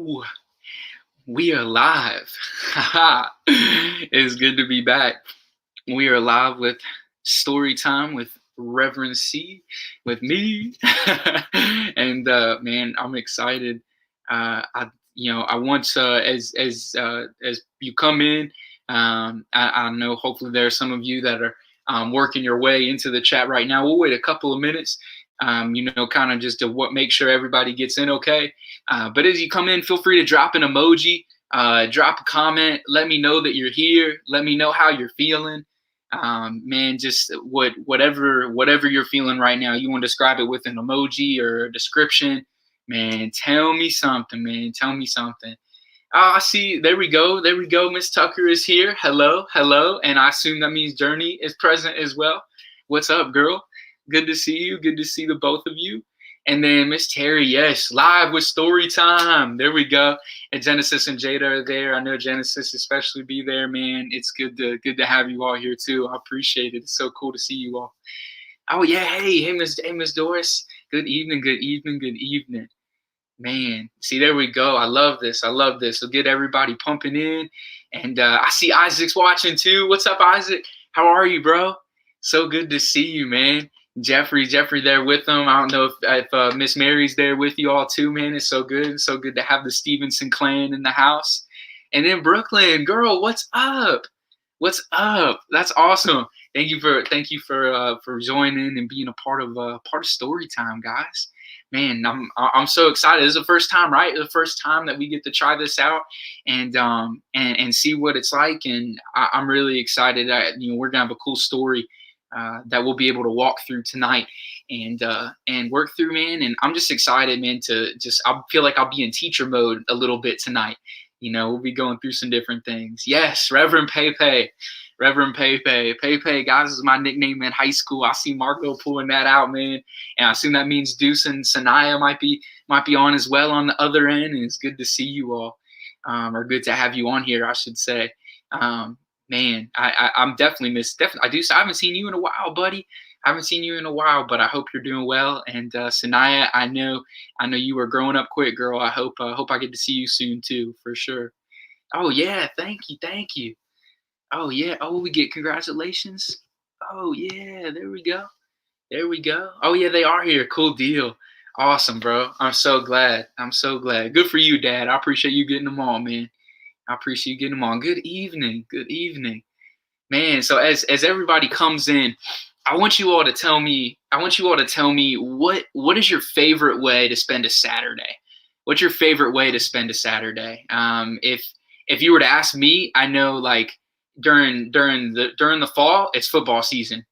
Hello, we are live. It's good to be back. We are live with story time with Reverend Seay, with me, and man, I'm excited. I want as you come in, I know hopefully there are some of you that are working your way into the chat right now. We'll wait a couple of minutes, kind of just to make sure everybody gets in okay. But as you come in, feel free to drop an emoji, drop a comment, let me know that you're here, let me know how you're feeling. Man, just whatever you're feeling right now, you want to describe it with an emoji or a description, man, tell me something, man, tell me something. I see, there we go, Miss Tucker is here. Hello, and I assume that means Journey is present as well. What's up, girl? Good to see you, good to see the both of you. And then Miss Terry, yes, live with story time. There we go. And Genesis and Jada are there. I know Genesis especially be there, man. It's good to have you all here too. I appreciate it. It's so cool to see you all. Oh yeah, hey Miss Doris. Good evening. Man, see, there we go. I love this. So get everybody pumping in. And I see Isaac's watching too. What's up, Isaac? How are you, bro? So good to see you, man. Jeffrey there with them. I don't know if Miss Mary's there with you all too, man. It's so good. So good to have the Stevenson clan in the house. And then Brooklyn, girl, what's up? What's up? That's awesome. Thank you for joining and being a part of story time, guys. Man, I'm so excited. This is the first time, right? The first time that we get to try this out and see what it's like. And I'm really excited that we're gonna have a cool story that we'll be able to walk through tonight and work through, man. And I'm just excited, man. I feel like I'll be in teacher mode a little bit tonight. We'll be going through some different things. Yes, Reverend Pepe. Pepe, guys, is my nickname in high school. I see Marco pulling that out, man. And I assume that means Deuce and Sanaya might be on as well on the other end. And it's good to see you all, or good to have you on here, I should say. Man, I'm definitely I haven't seen you in a while, buddy. I haven't seen you in a while, but I hope you're doing well. And Sanaya, I know you were growing up quick, girl. I hope I get to see you soon too, for sure. Oh yeah, thank you. Oh yeah. Oh, we get congratulations. Oh yeah, there we go. Oh yeah, they are here. Cool deal. Awesome, bro. I'm so glad. Good for you, Dad. I appreciate you getting them all, man. Good evening. Man, so as everybody comes in, I want you all to tell me what is your favorite way to spend a Saturday? What's your favorite way to spend a Saturday? If you were to ask me, I know like during the fall, it's football season.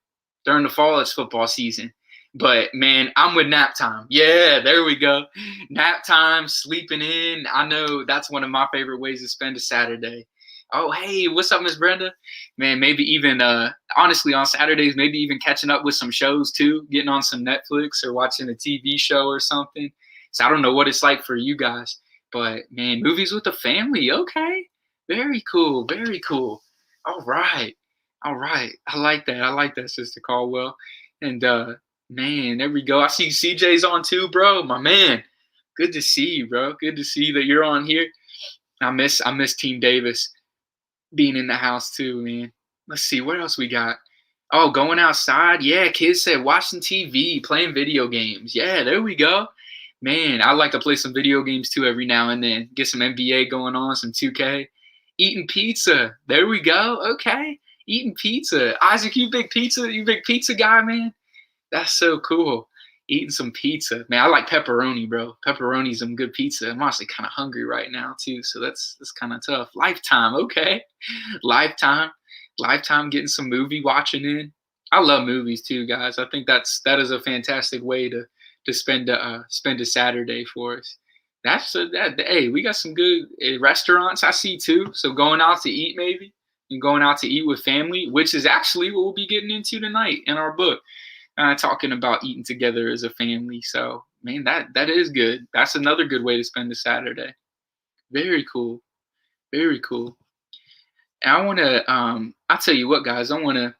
But man, I'm with nap time. Yeah, there we go. Nap time, sleeping in. I know that's one of my favorite ways to spend a Saturday. Oh, hey, what's up, Miss Brenda? Man, maybe even honestly on Saturdays, maybe even catching up with some shows too, getting on some Netflix or watching a TV show or something. So I don't know what it's like for you guys, but man, movies with the family. Okay, very cool. All right. I like that, Sister Caldwell. And man, there we go. I see CJ's on too, bro. My man. Good to see you, bro. Good to see that you're on here. I miss Team Davis being in the house too, man. Let's see what else we got. Oh, going outside. Yeah, kids said watching TV, playing video games. Yeah, there we go. Man, I like to play some video games too every now and then. Get some NBA going on, some 2K. Eating pizza. There we go. Okay. Eating pizza. Isaac, you big pizza guy, man? That's so cool. Eating some pizza. Man, I like pepperoni, bro. Pepperoni's some good pizza. I'm honestly kind of hungry right now, too, so that's kind of tough. Lifetime, okay. Lifetime getting some movie watching in. I love movies, too, guys. I think that is a fantastic way to spend a Saturday for us. Hey, we got some good restaurants I see, too, so going out to eat maybe, and going out to eat with family, which is actually what we'll be getting into tonight in our book. Talking about eating together as a family. So, man, that is good. That's another good way to spend a Saturday. Very cool. And I want to, I'll tell you what, guys, I want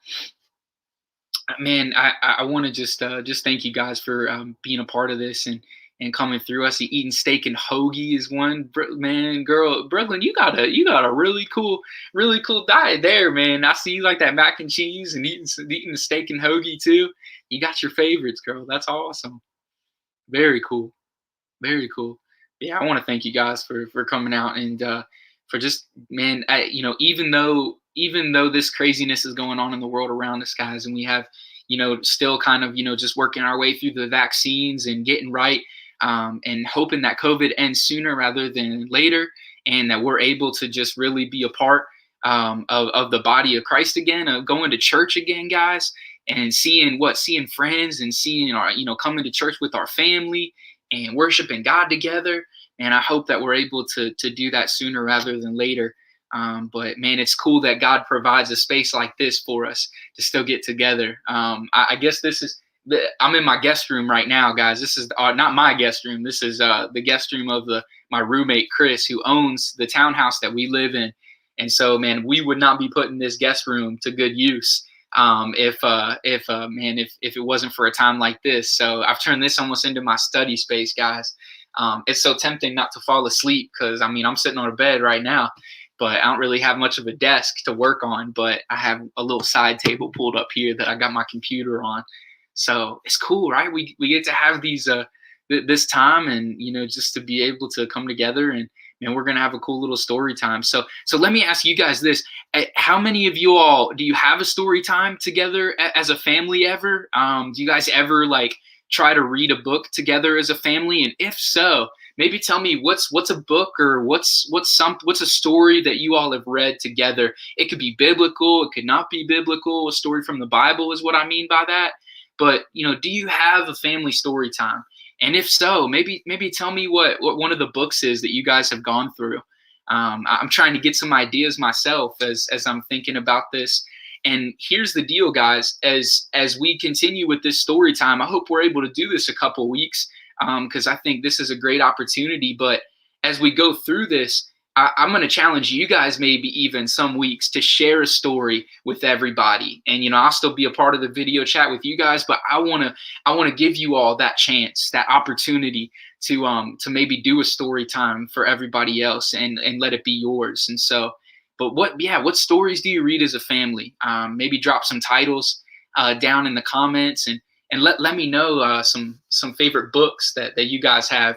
to just thank you guys for being a part of this and and coming through. I see eating steak and hoagie is one. Man, girl, Brooklyn, you got a really cool diet there, man. I see you like that mac and cheese and eating the steak and hoagie too. You got your favorites, girl. That's awesome. Very cool. Very cool. Yeah, I want to thank you guys for coming out and for just, man, even though this craziness is going on in the world around us, guys, and we have, still kind of, just working our way through the vaccines and getting right, and hoping that COVID ends sooner rather than later, and that we're able to just really be a part, of the body of Christ again, of going to church again, guys, and seeing friends and seeing our, coming to church with our family and worshiping God together. And I hope that we're able to do that sooner rather than later. But man, it's cool that God provides a space like this for us to still get together. I guess I'm in my guest room right now, guys. This is not my guest room. This is the guest room of my roommate Chris, who owns the townhouse that we live in. And so, man, we would not be putting this guest room to good use if it wasn't for a time like this. So I've turned this almost into my study space, guys. It's so tempting not to fall asleep because I'm sitting on a bed right now, but I don't really have much of a desk to work on. But I have a little side table pulled up here that I got my computer on. So it's cool, right? We get to have these this time, and just to be able to come together, and we're gonna have a cool little story time. So let me ask you guys this: how many of you all do you have a story time together as a family ever? Do you guys ever like try to read a book together as a family? And if so, maybe tell me what's a book, or what's a story that you all have read together. It could be biblical, it could not be biblical. A story from the Bible is what I mean by that. But do you have a family story time? And if so, maybe tell me what one of the books is that you guys have gone through. I'm trying to get some ideas myself as I'm thinking about this. And here's the deal, guys. As we continue with this story time, I hope we're able to do this a couple weeks, because I think this is a great opportunity. But as we go through this, I'm going to challenge you guys, maybe even some weeks, to share a story with everybody. And I'll still be a part of the video chat with you guys, but I want to give you all that chance, that opportunity to maybe do a story time for everybody else, and let it be yours. And so, but what stories do you read as a family? Maybe drop some titles down in the comments, and let me know some favorite books that you guys have.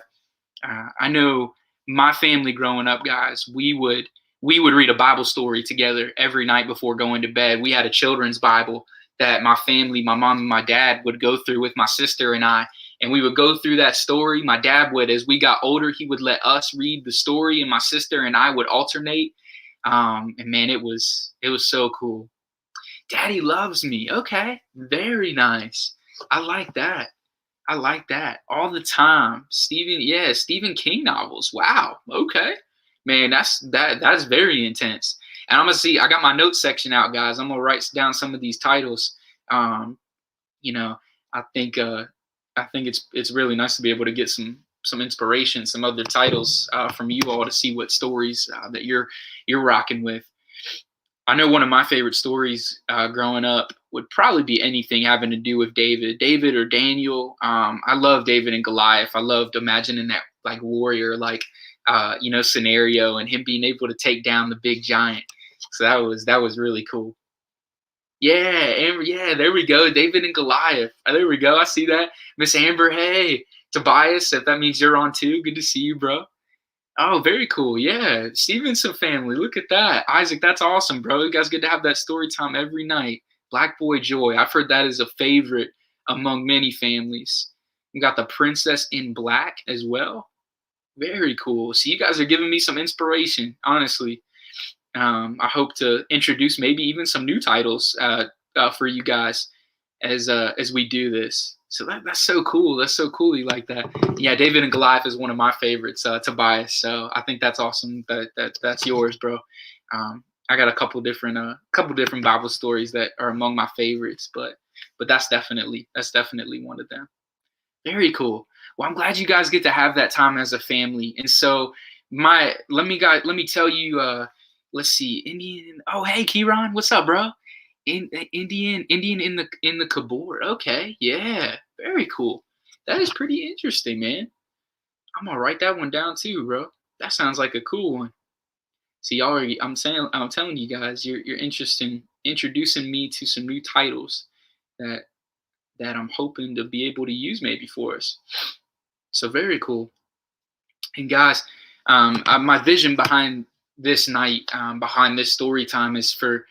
I know my family growing up, guys, we would read a Bible story together every night before going to bed. We had a children's Bible that my family, my mom and my dad, would go through with my sister and I, and we would go through that story. My dad would, as we got older, he would let us read the story, and my sister and I would alternate. And man, it was so cool. Daddy Loves Me. Okay, very nice. I like that. All the time. Stephen King novels. Wow. Okay. Man, that's very intense. And I'm gonna see, I got my notes section out, guys. I'm gonna write down some of these titles. I think it's really nice to be able to get some inspiration, some other titles from you all, to see what stories that you're rocking with. I know one of my favorite stories growing up would probably be anything having to do with David or Daniel. I love David and Goliath. I loved imagining that like warrior, scenario, and him being able to take down the big giant. So that was really cool. Yeah, Amber. Yeah, there we go. David and Goliath. There we go. I see that. Miss Amber. Hey, Tobias. If that means you're on too, good to see you, bro. Oh, very cool. Yeah. Stevenson family. Look at that. Isaac, that's awesome, bro. You guys get to have that story time every night. Black Boy Joy. I've heard that is a favorite among many families. We got the Princess in Black as well. Very cool. So you guys are giving me some inspiration, honestly. I hope to introduce maybe even some new titles for you guys as we do this. So that's so cool. That's so cool. You like that? Yeah, David and Goliath is one of my favorites, Tobias. So I think that's awesome. That's yours, bro. I got a couple different Bible stories that are among my favorites, but that's definitely one of them. Very cool. Well, I'm glad you guys get to have that time as a family. And so let me tell you. Let's see, Indian. Oh, hey, Kieran, what's up, bro? Indian in the Kabor. Okay, yeah, very cool. That is pretty interesting, man. I'm gonna write that one down too, bro. That sounds like a cool one. See, y'all are, I'm telling you guys, you're interested introducing me to some new titles that I'm hoping to be able to use maybe for us. So very cool. And guys, my vision behind this night, behind this story time, is for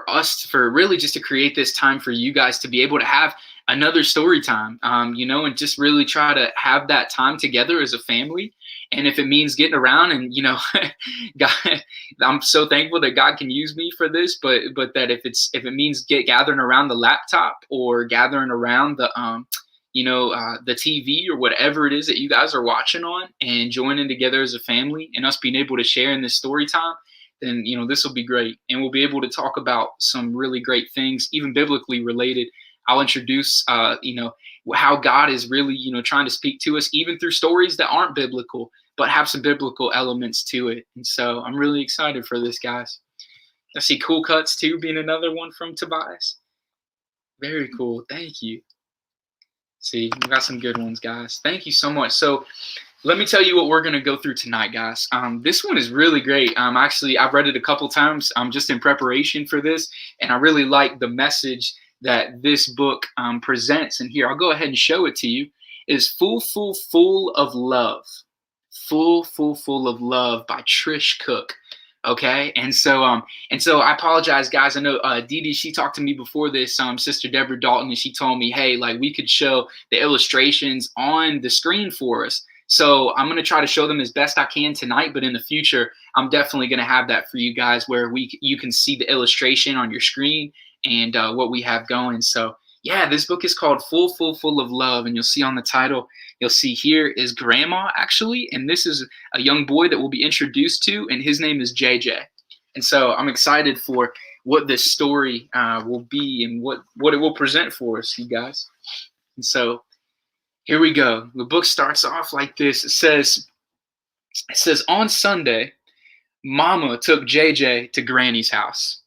us, for really just to create this time for you guys to be able to have another story time, and just really try to have that time together as a family. And if it means getting around and, God, I'm so thankful that God can use me for this, but that if it means gathering around the laptop or gathering around the TV or whatever it is that you guys are watching on and joining together as a family and us being able to share in this story time, then, this will be great. And we'll be able to talk about some really great things, even biblically related. I'll introduce, how God is really, trying to speak to us, even through stories that aren't biblical, but have some biblical elements to it. And so I'm really excited for this, guys. I see Cool Cuts too being another one from Tobias. Very cool. Thank you. See, we got some good ones, guys. Thank you so much. So let me tell you what we're going to go through tonight, guys. This one is really great. Actually, I've read it a couple times just in preparation for this, and I really like the message that this book presents. And here, I'll go ahead and show it to you. Is Full of Love. Full of Love by Trish Cook. Okay, and so I apologize, guys. I know Dee Dee, she talked to me before this, Sister Deborah Dalton, and she told me, hey, like, we could show the illustrations on the screen for us. So I'm gonna try to show them as best I can tonight, but in the future, I'm definitely gonna have that for you guys, where you can see the illustration on your screen and what we have going. So yeah, this book is called Full of Love, and you'll see on the title, you'll see here is Grandma, actually, and this is a young boy that we'll be introduced to, and his name is JJ. And so I'm excited for what this story will be and what it will present for us, you guys. And so here we go. The book starts off like this. It says on Sunday, Mama took JJ to Granny's house.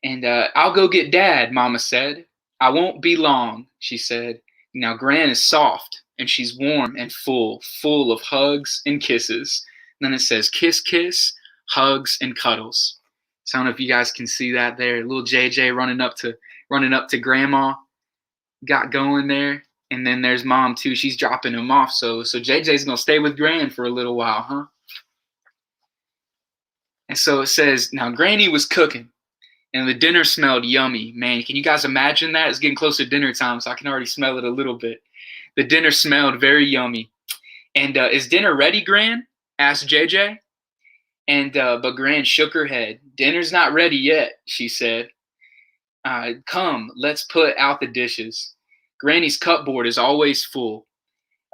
And I'll go get Dad, Mama said. I won't be long, she said. Now Gran is soft, and she's warm and full of hugs and kisses. And then it says kiss, kiss, hugs, and cuddles. So I don't know if you guys can see that there. Little JJ running up to Grandma, got going there. And then there's Mom too. She's dropping him off. So JJ's gonna stay with Gran for a little while, huh? And so it says, now Granny was cooking, and the dinner smelled yummy. Man, can you guys imagine that? It's getting close to dinner time, so I can already smell it a little bit. The dinner smelled very yummy. And is dinner ready, Gran? Asked JJ. And but Gran shook her head. Dinner's not ready yet, she said. Come, let's put out the dishes. Granny's cupboard is always full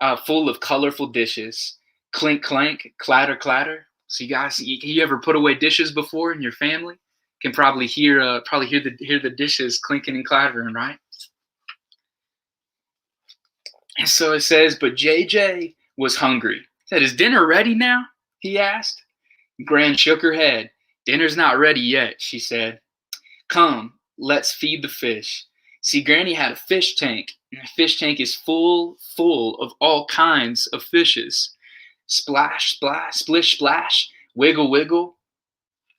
of colorful dishes. Clink, clank, clatter, clatter. So you guys, you ever put away dishes before in your family? Can probably hear the dishes clinking and clattering, right? And so it says, but JJ was hungry. He said, is dinner ready now? He asked. Gran shook her head. Dinner's not ready yet, she said. Come, let's feed the fish. See, Granny had a fish tank, and the fish tank is full of all kinds of fishes. Splash, splash, splish, splash, wiggle, wiggle.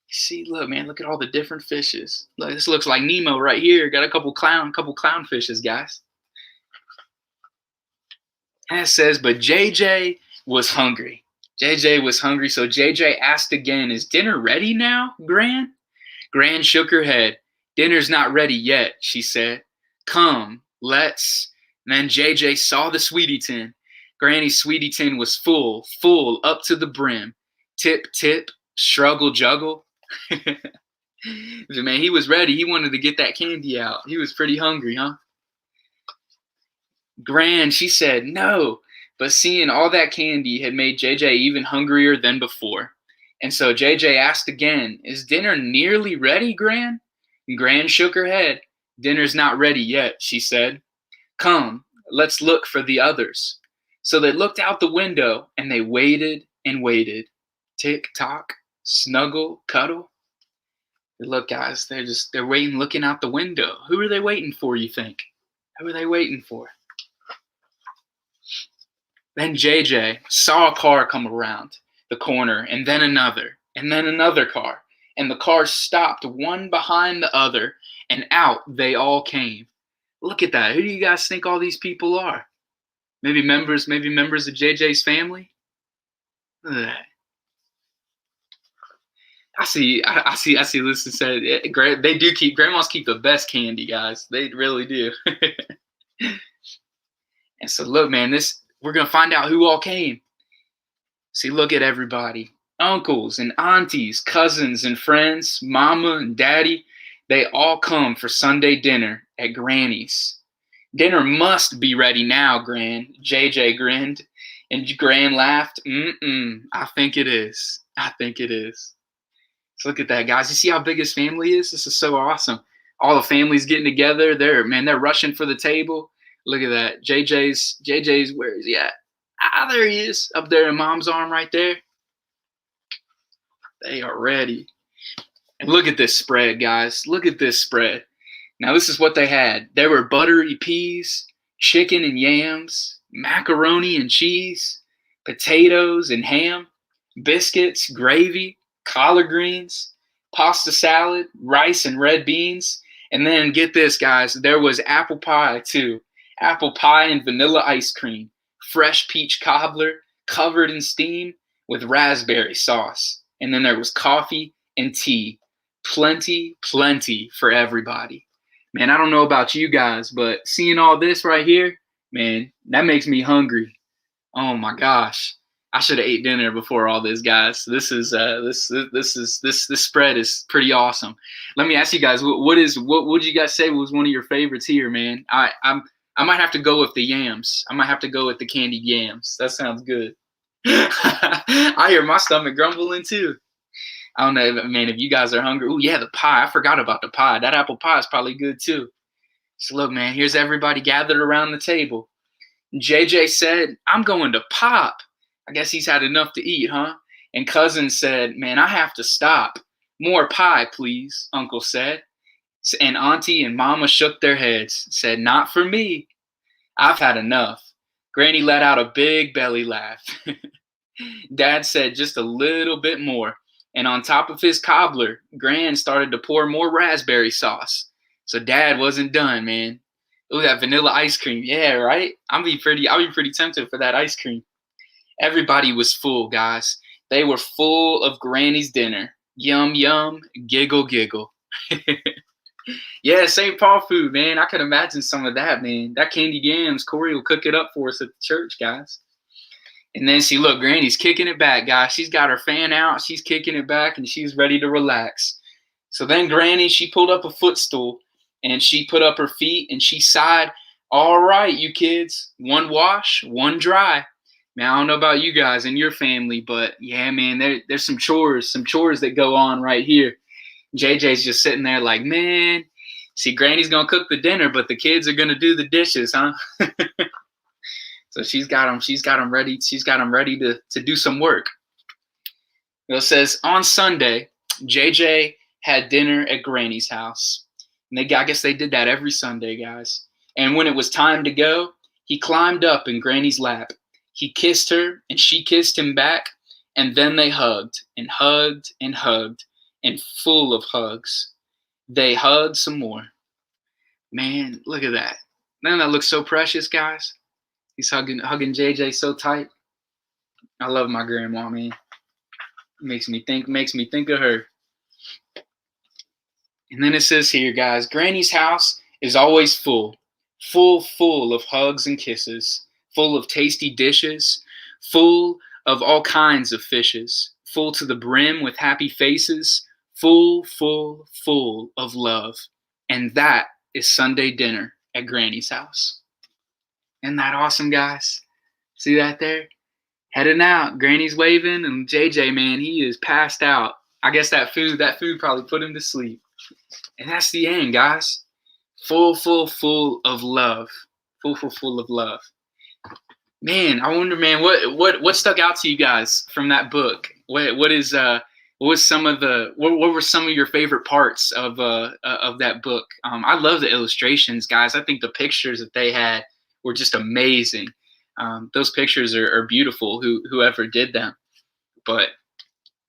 See, look, man, look at all the different fishes. Look, this looks like Nemo right here. Got a couple clown fishes, guys. And it says, but JJ was hungry. JJ was hungry, so JJ asked again, is dinner ready now, Gran? Gran shook her head. Dinner's not ready yet, she said. Come, let's. And then JJ saw the sweetie tin. Granny's sweetie tin was full up to the brim. Tip, tip, struggle, juggle. Man, he was ready. He wanted to get that candy out. He was pretty hungry, huh? Gran, she said no, but seeing all that candy had made JJ even hungrier than before. And so JJ asked again, is dinner nearly ready, Gran? And Gran shook her head. Dinner's not ready yet, she said. Come, let's look for the others. So they looked out the window and they waited and waited. Tick tock, snuggle, cuddle. Look, guys, they're waiting, looking out the window. Who are they waiting for, you think? Who are they waiting for? Then JJ saw a car come around the corner, and then another car. And the cars stopped one behind the other, and out they all came. Look at that. Who do you guys think all these people are? Maybe members of JJ's family? Look at that. I see. Listen, said they do keep grandmas keep the best candy, guys. They really do. And so, look, man, we're gonna find out who all came. See, look at everybody: uncles and aunties, cousins and friends, mama and daddy. They all come for Sunday dinner at Granny's. Dinner must be ready now, Gran. JJ grinned, and Gran laughed. I think it is. I think it is. So look at that, guys. You see how big his family is? This is so awesome. All the families getting together. They're rushing for the table. Look at that. JJ's, where is he at? There he is, up there in Mom's arm right there. They are ready. And look at this spread, guys. Look at this spread. Now, this is what they had. There were buttery peas, chicken and yams, macaroni and cheese, potatoes and ham, biscuits, gravy, collard greens, pasta salad, rice and red beans. And then get this, guys, there was apple pie too. Apple pie and vanilla ice cream, fresh peach cobbler covered in steam with raspberry sauce. And then there was coffee and tea. Plenty for everybody. Man, I don't know about you guys, but seeing all this right here, man, that makes me hungry. Oh my gosh. I should have ate dinner before all this, guys. This spread is pretty awesome. Let me ask you guys, what would you guys say was one of your favorites here, man? I might have to go with the yams. I might have to go with the candied yams. That sounds good. I hear my stomach grumbling too. I don't know, man, if you guys are hungry. Oh yeah, the pie. I forgot about the pie. That apple pie is probably good too. So look, man, here's everybody gathered around the table. JJ said, I'm going to Pop. I guess he's had enough to eat, huh? And Cousin said, man, I have to stop. More pie, please, Uncle said. And Auntie and Mama shook their heads, said, not for me. I've had enough. Granny let out a big belly laugh. Dad said just a little bit more. And on top of his cobbler, Gran started to pour more raspberry sauce. So Dad wasn't done, man. Ooh, that vanilla ice cream. Yeah, right? I'll be pretty tempted for that ice cream. Everybody was full, guys. They were full of Granny's dinner. Yum, yum, giggle, giggle. Yeah, St. Paul food, man. I can imagine some of that, man. That candied yams, Corey will cook it up for us at the church, guys. And then see, look, Granny's kicking it back, guys. She's got her fan out. She's kicking it back, and she's ready to relax. So then Granny, she pulled up a footstool, and she put up her feet, and she sighed, all right, you kids, one wash, one dry. Man, I don't know about you guys and your family, but yeah, man, there's some chores that go on right here. JJ's just sitting there like, man, see, Granny's going to cook the dinner, but the kids are going to do the dishes, huh? So she's got them ready to do some work. It says, on Sunday, JJ had dinner at Granny's house. And I guess they did that every Sunday, guys. And when it was time to go, he climbed up in Granny's lap. He kissed her, and she kissed him back. And then they hugged and hugged and hugged, and full of hugs. They hugged some more. Man, look at that. Man, that looks so precious, guys. He's hugging JJ so tight. I love my grandma, man. Makes me think of her. And then it says here, guys, Granny's house is always full of hugs and kisses, full of tasty dishes, full of all kinds of fishes, full to the brim with happy faces, full of love. And that is Sunday dinner at Granny's house. Isn't that awesome, guys? See that there? Heading out. Granny's waving, and JJ, man, he is passed out. I guess that food probably put him to sleep. And that's the end, guys. Full of love. Full of love. Man, I wonder, man, what stuck out to you guys from that book? What were some of your favorite parts of that book? I love the illustrations, guys. I think the pictures that they had were just amazing. Those pictures are beautiful, whoever did them. But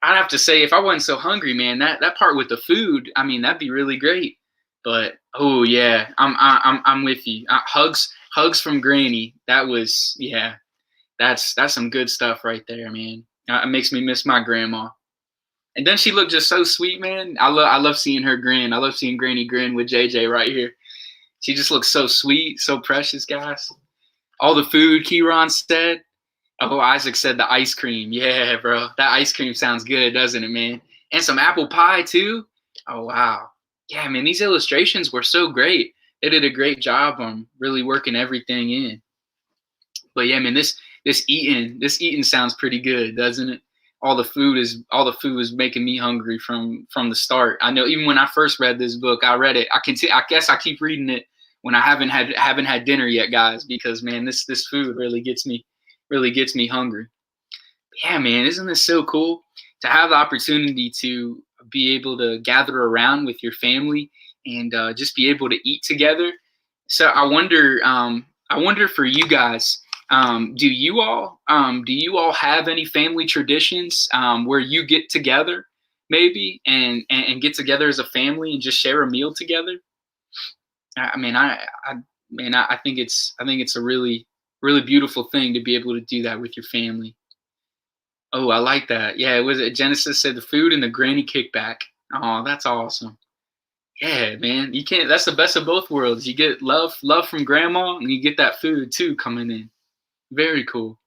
I'd have to say, if I wasn't so hungry, man, that part with the food, I mean, that'd be really great. But oh yeah, I'm with you. Hugs from Granny. That was, yeah, that's some good stuff right there, man. It makes me miss my grandma. And then she looked just so sweet, man. I love seeing her grin. I love seeing Granny grin with JJ right here. She just looks so sweet, so precious, guys. All the food Kieran said. Oh, Isaac said the ice cream. Yeah, bro. That ice cream sounds good, doesn't it, man? And some apple pie, too. Oh, wow. Yeah, man, these illustrations were so great. They did a great job on really working everything in. But yeah, man, this eating sounds pretty good, doesn't it? All the food is making me hungry from the start. I know even when I first read this book, I read it. I guess I keep reading it when I haven't had dinner yet, guys, because man, this food really gets me hungry. Yeah, man, isn't this so cool to have the opportunity to be able to gather around with your family and just be able to eat together? So I wonder for you guys, do you all have any family traditions where you get together maybe and get together as a family and just share a meal together? I mean, I think it's a really beautiful thing to be able to do that with your family. Oh, I like that. Yeah, it was Genesis said the food and the granny kickback. Oh, that's awesome. Yeah, man, you can't. That's the best of both worlds. You get love from grandma, and you get that food too coming in. Very cool.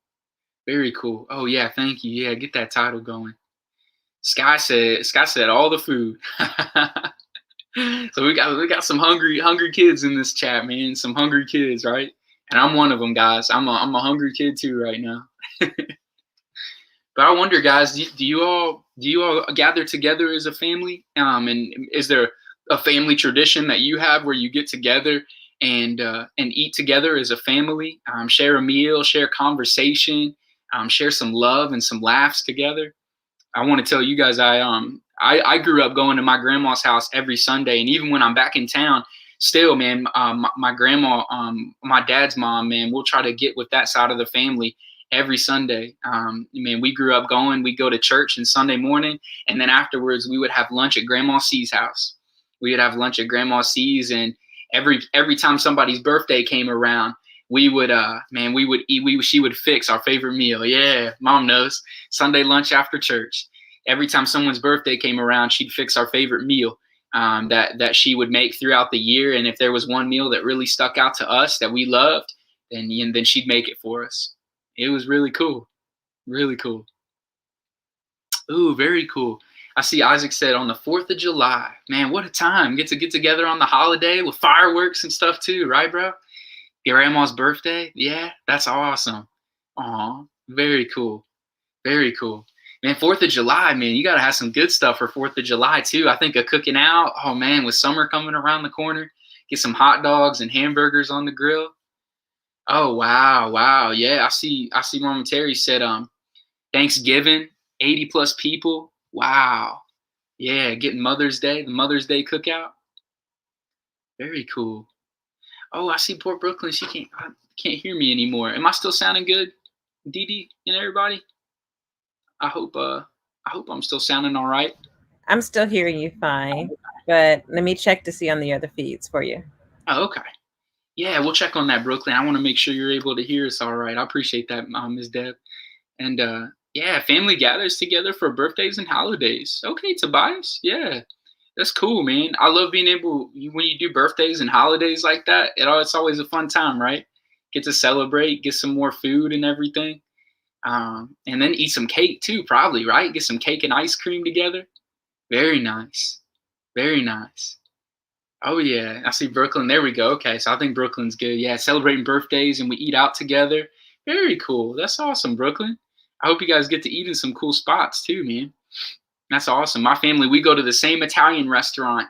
Very cool. Oh yeah, thank you. Yeah, get that title going. Sky said all the food. So we got some hungry kids in this chat, man. Some hungry kids, right? And I'm one of them, guys. I'm a hungry kid too right now. But I wonder, guys, do you all gather together as a family? And is there a family tradition that you have where you get together and eat together as a family, share a meal, share conversation, share some love and some laughs together? I want to tell you guys, I grew up going to my grandma's house every Sunday, and even when I'm back in town, still, man, my grandma, my dad's mom, man, we'll try to get with that side of the family every Sunday. Man, we grew up we'd go to church on Sunday morning, and then afterwards we would have lunch at Grandma Seay's house. We would have lunch at Grandma Seay's, and every time somebody's birthday came around, we would eat. She would fix our favorite meal. Yeah, mom knows. Sunday lunch after church. Every time someone's birthday came around, she'd fix our favorite meal that she would make throughout the year. And if there was one meal that really stuck out to us that we loved, then she'd make it for us. It was really cool. Really cool. Ooh, very cool. I see Isaac said on the 4th of July. Man, what a time. Get together on the holiday with fireworks and stuff too, right, bro? Your grandma's birthday? Yeah, that's awesome. Aw, very cool. Very cool. Man, 4th of July, man, you got to have some good stuff for 4th of July too. I think of cooking out. Oh, man, with summer coming around the corner, get some hot dogs and hamburgers on the grill. Oh, wow. Yeah, I see Mama Terry said Thanksgiving, 80 plus people. Wow. Yeah, getting the Mother's Day cookout. Very cool. Oh, I see poor Brooklyn. She can't hear me anymore. Am I still sounding good, Dee Dee and everybody? I hope I'm still sounding all right. I'm still hearing you fine, but let me check to see on the other feeds for you. Oh, okay. Yeah, we'll check on that, Brooklyn. I want to make sure you're able to hear us all right. I appreciate that, Ms. Deb. And yeah, family gathers together for birthdays and holidays. Okay, Tobias. Yeah, that's cool, man. I love being able, when you do birthdays and holidays like that, it's always a fun time, right? Get to celebrate, get some more food and everything. And then eat some cake too, probably, right? Get some cake and ice cream together. Very nice. Very nice. Oh, yeah. I see Brooklyn. There we go. Okay, so I think Brooklyn's good. Yeah, celebrating birthdays and we eat out together. Very cool. That's awesome, Brooklyn. I hope you guys get to eat in some cool spots too, man. That's awesome. My family, we go to the same Italian restaurant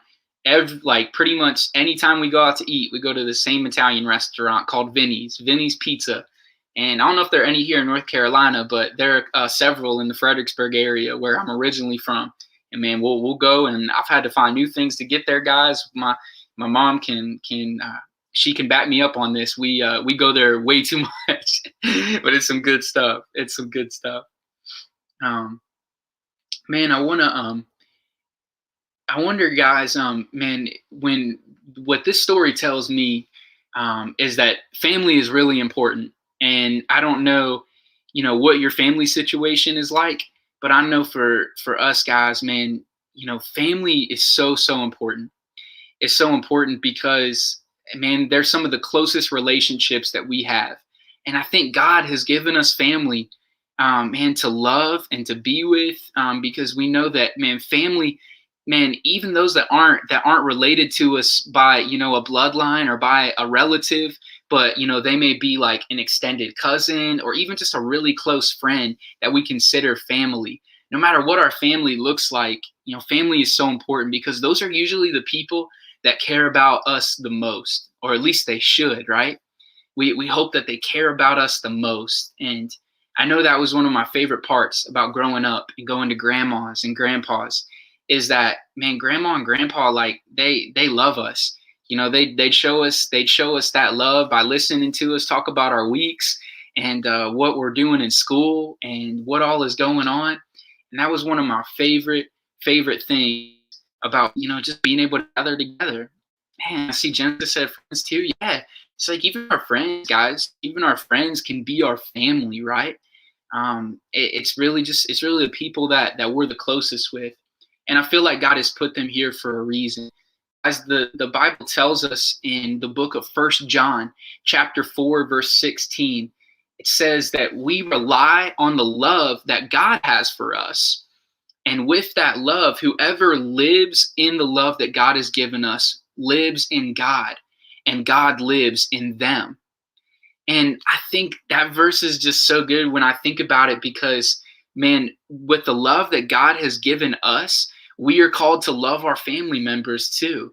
pretty much anytime we go out to eat, we go to the same Italian restaurant called Vinny's Pizza. And I don't know if there are any here in North Carolina, but there are several in the Fredericksburg area where I'm originally from. And man, we'll go, and I've had to find new things to get there, guys. My mom she can back me up on this. We go there way too much. But it's some good stuff. It's some good stuff. Um, man, I wonder, guys, man, when what this story tells me is that family is really important. And I don't know, what your family situation is like, but I know for us guys, man, family is so important. It's so important because, man, they're some of the closest relationships that we have. And I think God has given us family, man, to love and to be with, because we know that, man, family, man, even those that aren't related to us by, a bloodline or by a relative, but, they may be like an extended cousin or even just a really close friend that we consider family. No matter what our family looks like, family is so important because those are usually the people that care about us the most, or at least they should, right? We hope that they care about us the most. And I know that was one of my favorite parts about growing up and going to grandmas and grandpas is that, man, grandma and grandpa, like they love us. They'd show us that love by listening to us talk about our weeks and what we're doing in school and what all is going on. And that was one of my favorite things about, just being able to gather together. Man, I see Genesis said friends too. Yeah, it's like even our friends, guys, even our friends can be our family, right? It's really the people that we're the closest with, and I feel like God has put them here for a reason. As the Bible tells us in the book of 1 John, chapter 4, verse 16, it says that we rely on the love that God has for us. And with that love, whoever lives in the love that God has given us lives in God, and God lives in them. And I think that verse is just so good when I think about it because, man, with the love that God has given us, we are called to love our family members too.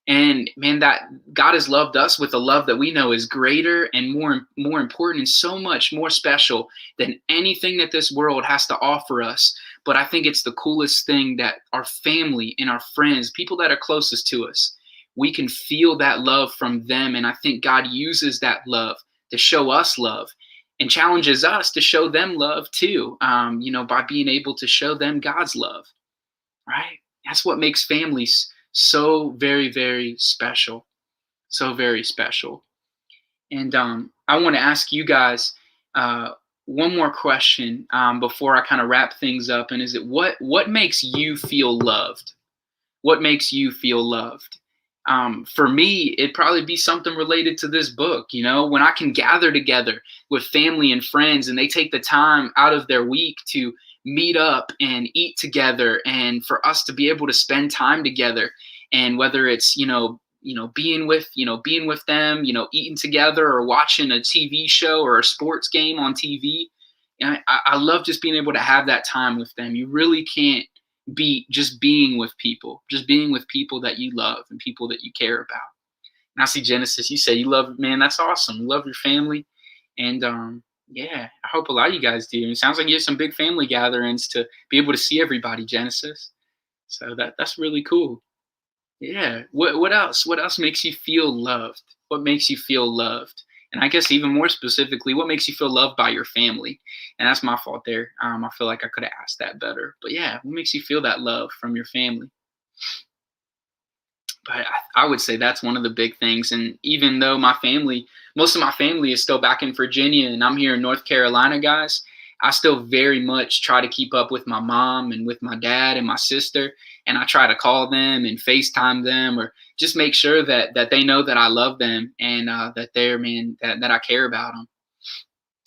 And man, that God has loved us with a love that we know is greater and more important and so much more special than anything that this world has to offer us. But I think it's the coolest thing that our family and our friends, people that are closest to us, we can feel that love from them. And I think God uses that love to show us love and challenges us to show them love too, by being able to show them God's love, right? That's what makes families so very, very special. So very special. And I want to ask you guys one more question before I kind of wrap things up. And is it what makes you feel loved? What makes you feel loved? For me, it'd probably be something related to this book. When I can gather together with family and friends and they take the time out of their week to meet up and eat together and for us to be able to spend time together. And whether it's, being with them, eating together or watching a TV show or a sports game on TV. And I love just being able to have that time with them. You really can't beat just being with people that you love and people that you care about. And I see Genesis, you say you love, man, that's awesome. You love your family. And yeah, I hope a lot of you guys do. And it sounds like you have some big family gatherings to be able to see everybody, Genesis. So that's really cool. Yeah. What else? What else makes you feel loved? What makes you feel loved? And I guess even more specifically, what makes you feel loved by your family? And that's my fault there. I feel like I could have asked that better. But yeah, what makes you feel that love from your family? But I would say that's one of the big things. And even though most of my family is still back in Virginia and I'm here in North Carolina, guys, I still very much try to keep up with my mom and with my dad and my sister. And I try to call them and FaceTime them or just make sure that they know that I love them and that that I care about them.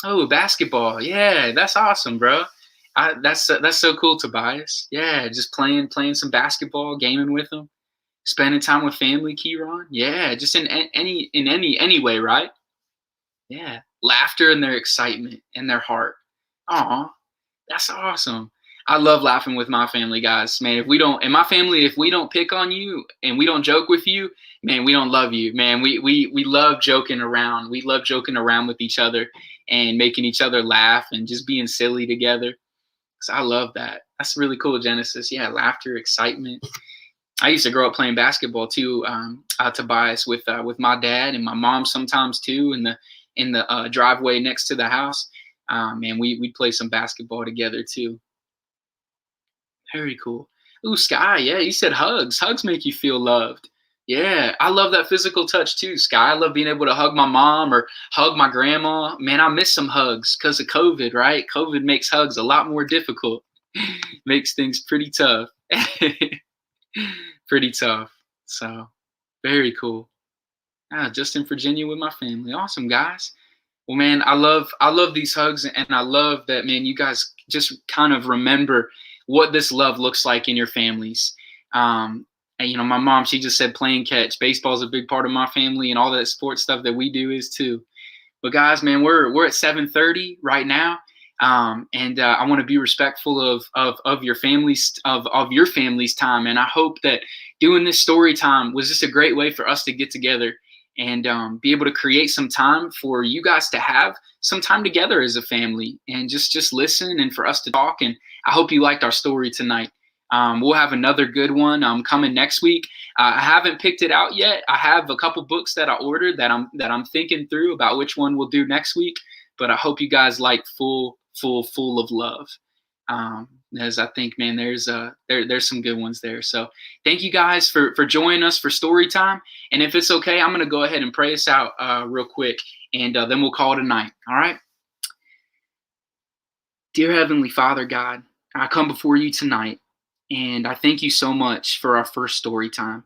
Oh, basketball. Yeah, that's awesome, bro. That's so cool, Tobias. Yeah, just playing some basketball, gaming with them. Spending time with family, Kieran. Yeah, just in any way, right? Yeah, laughter and their excitement and their heart. Aw, that's awesome. I love laughing with my family, guys. Man, in my family, if we don't pick on you and we don't joke with you, man, we don't love you. Man, we love joking around. We love joking around with each other and making each other laugh and just being silly together. So I love that. That's really cool, Genesis. Yeah, laughter, excitement. I used to grow up playing basketball too, Tobias, with my dad and my mom sometimes too, in the driveway next to the house. And we play some basketball together too. Very cool. Ooh, Sky, yeah, you said hugs. Hugs make you feel loved. Yeah, I love that physical touch too, Sky. I love being able to hug my mom or hug my grandma. Man, I miss some hugs because of COVID, right? COVID makes hugs a lot more difficult. Makes things pretty tough. Pretty tough. So, very cool. Just in Virginia with my family. Awesome, guys. Well, man, I love these hugs, and I love that, man, you guys just kind of remember what this love looks like in your families. And, my mom, she just said playing catch. Baseball is a big part of my family, and all that sports stuff that we do is too. But guys, man, we're at 7:30 right now, and I want to be respectful of your family's time, and I hope that doing this story time was just a great way for us to get together and be able to create some time for you guys to have some time together as a family and just listen and for us to talk. And I hope you liked our story tonight. We'll have another good one coming next week. I haven't picked it out yet. I have a couple books that I ordered that I'm thinking through about which one we'll do next week. But I hope you guys like full of love. As I think, man, there's some good ones there. So thank you guys for joining us for story time. And if it's okay, I'm going to go ahead and pray us out real quick, and then we'll call it a night. All right. Dear Heavenly Father, God, I come before you tonight, and I thank you so much for our first story time.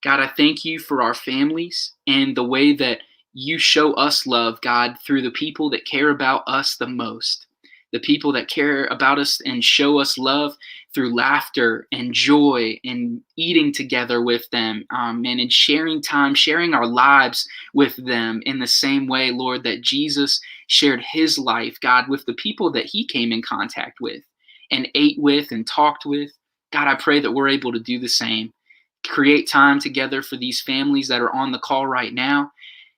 God, I thank you for our families and the way that you show us love, God, through the people that care about us the most. The people that care about us and show us love through laughter and joy and eating together with them, and in sharing time, sharing our lives with them in the same way, Lord, that Jesus shared his life, God, with the people that he came in contact with and ate with and talked with. God, I pray that we're able to do the same. Create time together for these families that are on the call right now.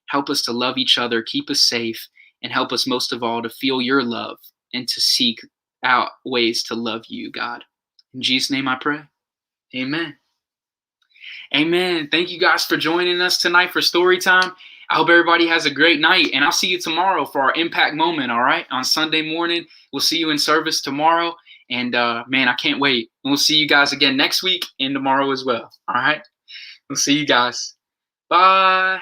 Help us to love each other, keep us safe, and help us most of all to feel your love and to seek out ways to love you, God. In Jesus' name I pray. Amen. Amen. Thank you guys for joining us tonight for story time. I hope everybody has a great night, and I'll see you tomorrow for our impact moment, all right? On Sunday morning, we'll see you in service tomorrow. And man, I can't wait. We'll see you guys again next week and tomorrow as well. All right. We'll see you guys. Bye.